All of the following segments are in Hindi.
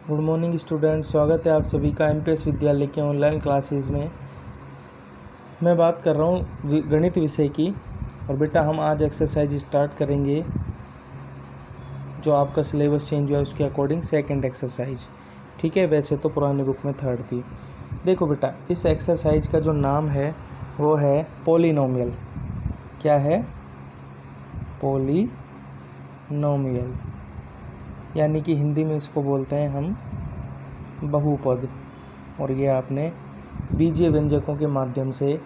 गुड मॉर्निंग स्टूडेंट, स्वागत है आप सभी का एमपीएस विद्यालय के ऑनलाइन क्लासेस में। मैं बात कर रहा हूँ गणित विषय की। और बेटा हम आज एक्सरसाइज स्टार्ट करेंगे जो आपका सिलेबस चेंज हुआ है उसके अकॉर्डिंग सेकंड एक्सरसाइज। ठीक है, वैसे तो पुरानी बुक में थर्ड थी। देखो बेटा, इस एक्सरसाइज का जो नाम है वो है पॉलिनोमियल। क्या है? पॉलिनोमियल, यानी कि हिंदी में इसको बोलते हैं हम बहुपद। और ये आपने बीजीय व्यंजकों के माध्यम से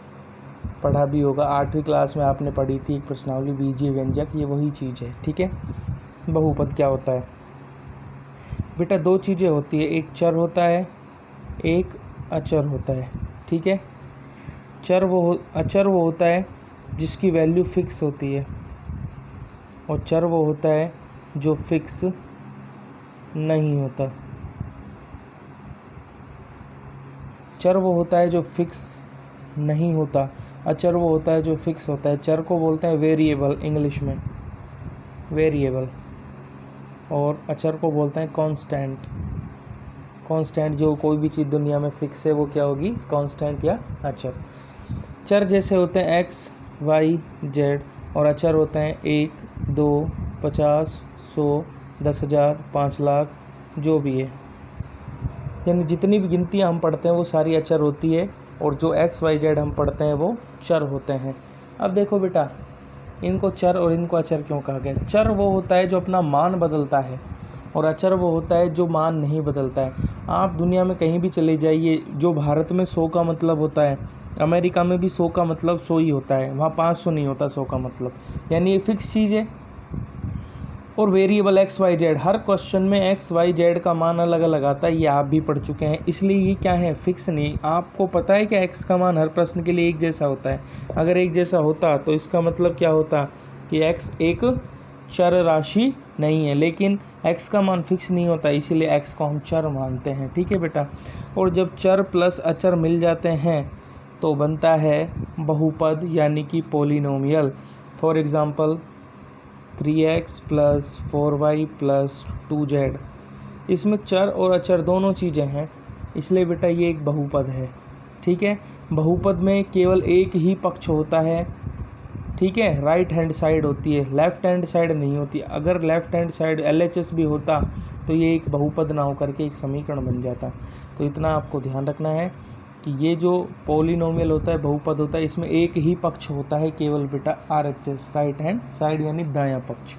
पढ़ा भी होगा। 8वीं क्लास में आपने पढ़ी थी एक प्रश्नावली बीजीय व्यंजक, ये वही चीज़ है। ठीक है, बहुपद क्या होता है बेटा? दो चीज़ें होती है, एक चर होता है, एक अचर होता है। ठीक है, अचर वो होता है जिसकी वैल्यू फिक्स होती है, और चर वो होता है जो फिक्स नहीं होता। चर वो होता है जो फिक्स नहीं होता, अचर वो होता है जो फिक्स होता है। चर को बोलते हैं वेरिएबल, इंग्लिश में वेरिएबल, और अचर को बोलते हैं कांस्टेंट। कांस्टेंट, जो कोई भी चीज़ दुनिया में फिक्स है वो क्या होगी? कांस्टेंट या अचर। चर जैसे होते हैं एक्स, वाई, जेड, और अचर होते हैं 1, 2, 50, 100, 10,000, 5 लाख, जो भी है। यानी जितनी भी गिनतियाँ हम पढ़ते हैं वो सारी अचर होती है, और जो एक्स, वाई, जेड हम पढ़ते हैं वो चर होते हैं। अब देखो बेटा, इनको चर और इनको अचर क्यों कहा गया? चर वो होता है जो अपना मान बदलता है, और अचर वो होता है जो मान नहीं बदलता है। आप दुनिया में कहीं भी चले जाइए, जो भारत में 100 का मतलब होता है, अमेरिका में भी 100 का मतलब 100 ही होता है। वहाँ 500 नहीं होता 100 का मतलब। यानी ये फिक्स चीज़ है। और वेरिएबल एक्स, वाई, जेड, हर क्वेश्चन में एक्स, वाई, जेड का मान अलग अलग आता है, ये आप भी पढ़ चुके हैं। इसलिए ये क्या है? फिक्स नहीं। आपको पता है कि एक्स का मान हर प्रश्न के लिए एक जैसा होता है। अगर एक जैसा होता तो इसका मतलब क्या होता कि एक्स एक चर राशि नहीं है, लेकिन एक्स का मान फिक्स नहीं होता, इसीलिए एक्स को हम चर मानते हैं। ठीक है बेटा, और जब चर प्लस अचर मिल जाते हैं तो बनता है बहुपद, यानी कि polynomial. For example 3x + 4y + 2z। इसमें चर और अचर दोनों चीज़ें हैं, इसलिए बेटा ये एक बहुपद है। ठीक है, बहुपद में केवल एक ही पक्ष होता है। ठीक है, राइट हैंड साइड होती है, लेफ्ट हैंड साइड नहीं होती। अगर लेफ्ट हैंड साइड LHS भी होता तो ये एक बहुपद ना होकर के एक समीकरण बन जाता। तो इतना आपको ध्यान रखना है कि ये जो पॉलिनोमियल होता है, बहुपद होता है, इसमें एक ही पक्ष होता है केवल बेटा, RHS, राइट हैंड साइड, यानी दायां पक्ष।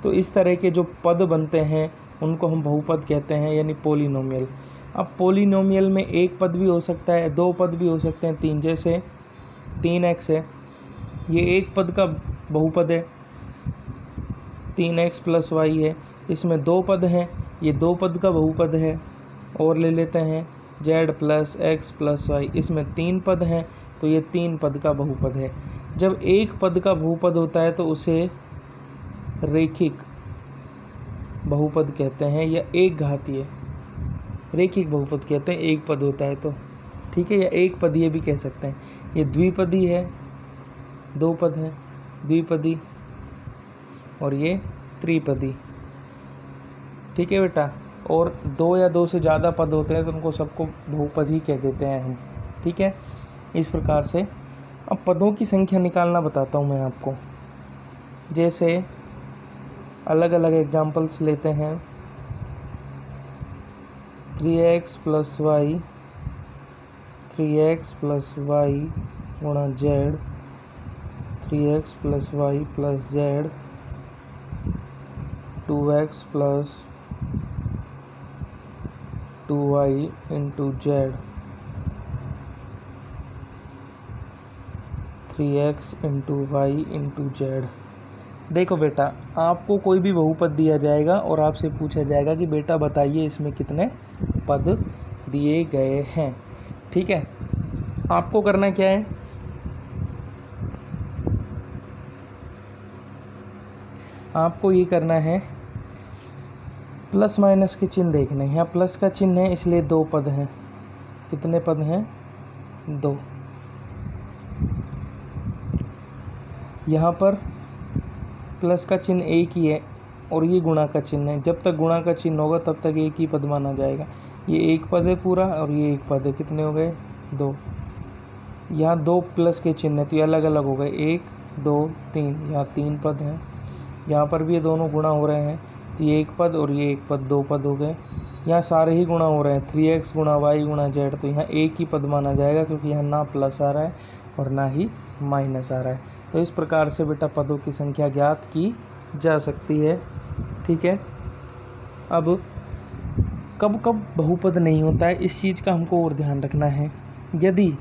तो इस तरह के जो पद बनते हैं उनको हम बहुपद कहते हैं, यानी पॉलिनोमियल। अब पॉलिनोमियल में एक पद भी हो सकता है, दो पद भी हो सकते हैं, तीन। जैसे 3x है, ये एक पद का बहुपद है। 3x + y है, इसमें दो पद हैं, ये दो पद का बहुपद है। और ले लेते हैं z + x + y, इसमें तीन पद हैं, तो ये तीन पद का बहुपद है। जब एक पद का बहुपद होता है तो उसे रेखिक बहुपद कहते हैं, या एक घातीय रेखिक बहुपद कहते हैं, एक पद होता है तो। ठीक है, या एक पदीय भी कह सकते हैं। ये द्विपदी है, दो पद है, द्विपदी, और ये त्रिपदी। ठीक है बेटा, और दो या दो से ज़्यादा पद होते हैं तो उनको सबको बहुपद ही कह देते हैं हम। ठीक है, इस प्रकार से। अब पदों की संख्या निकालना बताता हूँ मैं आपको। जैसे अलग अलग एग्जाम्पल्स लेते हैं। 3x + y, 3x + y गुणा z, 3x + y + z, 2x + 2y × z, 3x × y × z। देखो बेटा, आपको कोई भी बहुपद दिया जाएगा और आपसे पूछा जाएगा कि बेटा बताइए इसमें कितने पद दिए गए हैं। ठीक है, आपको करना क्या है? आपको ये करना है, प्लस माइनस के चिन्ह देखने हैं। यहाँ प्लस का चिन्ह है इसलिए दो पद हैं। कितने पद हैं? दो। यहाँ पर प्लस का चिन्ह एक ही है और ये गुणा का चिन्ह है। जब तक गुणा का चिन्ह होगा तब तक एक ही पद माना जाएगा। ये एक पद है पूरा और ये एक पद है। कितने हो गए? 2। यहाँ 2 प्लस के चिन्ह है तो ये अलग अलग हो गए। 1 2 3, यहाँ 3 पद हैं। यहाँ पर भी ये दोनों गुणा हो रहे हैं तो ये एक पद और ये एक पद, 2 पद हो गए। यहाँ सारे ही गुणा हो रहे हैं, 3x गुणा y गुणा z, तो यहाँ एक ही पद माना जाएगा क्योंकि यहाँ ना प्लस आ रहा है और ना ही माइनस आ रहा है। तो इस प्रकार से बेटा पदों की संख्या ज्ञात की जा सकती है। ठीक है। अब कब कब बहुपद नहीं होता है, इस चीज़ का हमको और ध्यान रखना है। यदि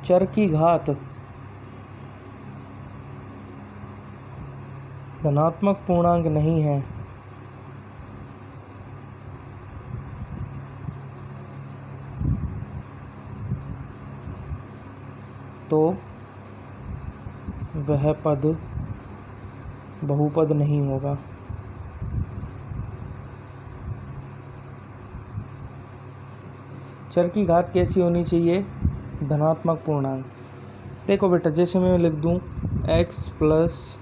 चर की घात धनात्मक पूर्णांक नहीं है तो वह पद बहुपद नहीं होगा। चर की घात कैसी होनी चाहिए? धनात्मक पूर्णांक। देखो बेटा, जैसे मैं लिख दूं x प्लस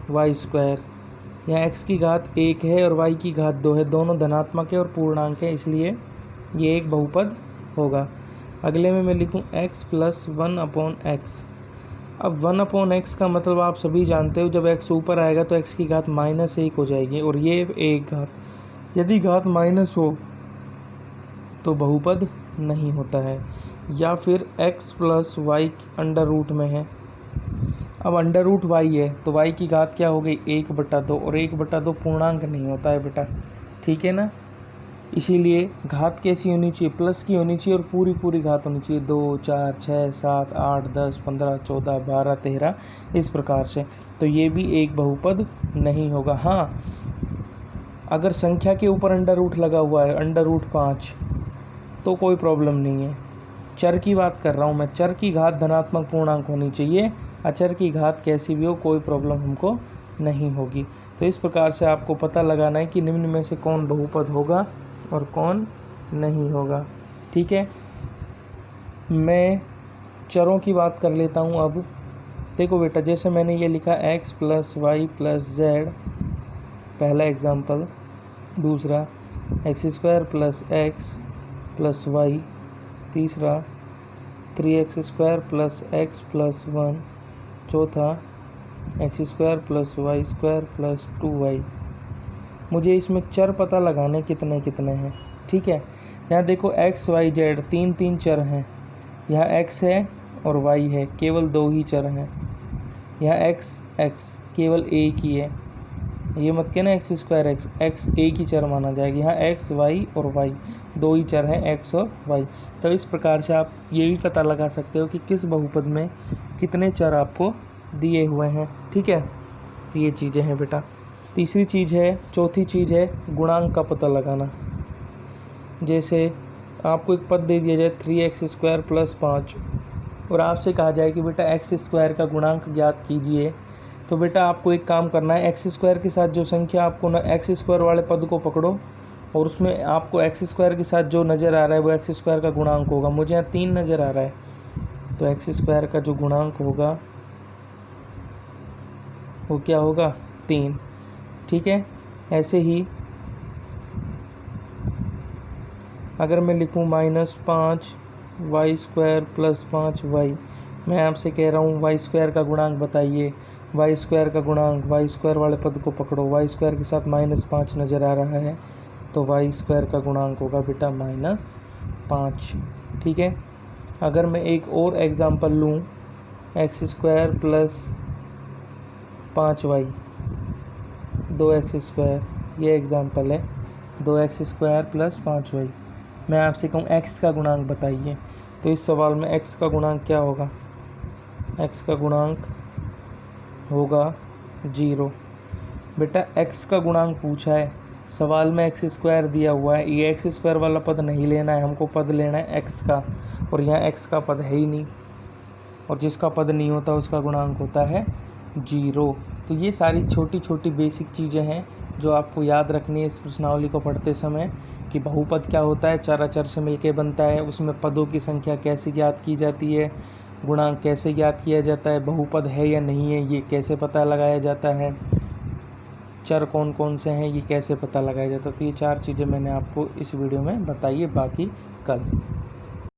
वाई स्क्वायर, यहाँ x की घात 1 है और y की घात 2 है, दोनों धनात्मक है और पूर्णांक है, इसलिए ये एक बहुपद होगा। अगले में मैं लिखूं x प्लस 1/x। अब 1/x का मतलब आप सभी जानते हो, जब x ऊपर आएगा तो x की घात -1 हो जाएगी और ये एक घात, यदि घात माइनस हो तो बहुपद नहीं होता है। या फिर x plus y under root में है। अब अंडर रूट वाई है तो y की घात क्या हो गई? 1/2, और 1/2 पूर्णांक नहीं होता है बेटा। ठीक है ना। इसीलिए घात कैसी होनी चाहिए? प्लस की होनी चाहिए और पूरी पूरी घात होनी चाहिए। 2 4 6 7 8 10 15 14 12 13, इस प्रकार से। तो ये भी एक बहुपद नहीं होगा। हाँ, अगर संख्या के ऊपर अंडर रूट लगा हुआ है, अंडर रूट 5, तो कोई प्रॉब्लम नहीं है। चर की बात कर रहा हूँ मैं, चर की घात धनात्मक पूर्णांक होनी चाहिए। अचर की घात कैसी भी हो कोई प्रॉब्लम हमको नहीं होगी। तो इस प्रकार से आपको पता लगाना है कि निम्न में से कौन बहुपद होगा और कौन नहीं होगा। ठीक है। मैं चरों की बात कर लेता हूँ अब। देखो बेटा, जैसे मैंने ये लिखा x plus y plus z, पहला एग्जाम्पल। दूसरा x² plus x plus Y. तीसरा 3x² प्लस एक्स प्लस 1। चौथा x² plus y² plus 2y। मुझे इसमें चर पता लगाने कितने कितने हैं। ठीक है। यहाँ देखो x y z 3 चर हैं। यहाँ x है और y है, केवल 2 ही चर हैं। यहाँ x केवल एक ही है, ये मत कहना x² x एक ही चर माना जाएगा। यहाँ x y और y 2 ही चर हैं, x और y। तो इस प्रकार से आप ये भी पता लगा सकते हो कि किस बहुपद में कितने चर आपको दिए हुए हैं। ठीक है। तो ये चीज़ें हैं बेटा। तीसरी चीज़ है, चौथी चीज़ है गुणांक का पता लगाना। जैसे आपको एक पद दे दिया जाए 3x² प्लस 5 और आपसे कहा जाए कि बेटा x² का गुणांक ज्ञात कीजिए, तो बेटा आपको एक काम करना है, x² के साथ जो संख्या आपको ना x² वाले पद को पकड़ो और उसमें आपको x² के साथ जो नज़र आ रहा है वो x² का गुणांक होगा। मुझे यहाँ 3 नज़र आ रहा है, तो x² का जो गुणांक होगा वो क्या होगा? 3। ठीक है। ऐसे ही अगर मैं लिखूँ -5y² प्लस 5y, मैं आपसे कह रहा हूँ y² का गुणांक बताइए। y² का गुणांक, y² वाले पद को पकड़ो, y² के साथ -5 नज़र आ रहा है तो y² का गुणांक होगा बेटा -5। ठीक है। अगर मैं एक और एग्जांपल लूँ x² प्लस 5y 2x², ये एग्जांपल है 2x² प्लस 5y। मैं आपसे कहूँ x का गुणांक बताइए, तो इस सवाल में x का गुणांक क्या होगा? x का गुणांक होगा 0। बेटा x का गुणांक पूछा है, सवाल में x² दिया हुआ है, ये x² वाला पद नहीं लेना है, हमको पद लेना है x का, और यहाँ x का पद है ही नहीं, और जिसका पद नहीं होता उसका गुणांक होता है 0। तो ये सारी छोटी छोटी बेसिक चीज़ें हैं जो आपको याद रखनी है इस प्रश्नावली को पढ़ते समय, कि बहुपद क्या होता है, चार अचर से मिलके बनता है, उसमें पदों की संख्या कैसे ज्ञात की जाती है, गुणांक कैसे ज्ञात किया जाता है, बहुपद है या नहीं है ये कैसे पता लगाया जाता है, चर कौन कौन से हैं, ये कैसे पता लगाया जाता है। तो ये 4 चीज़ें मैंने आपको इस वीडियो में बताई है, बाकी कल।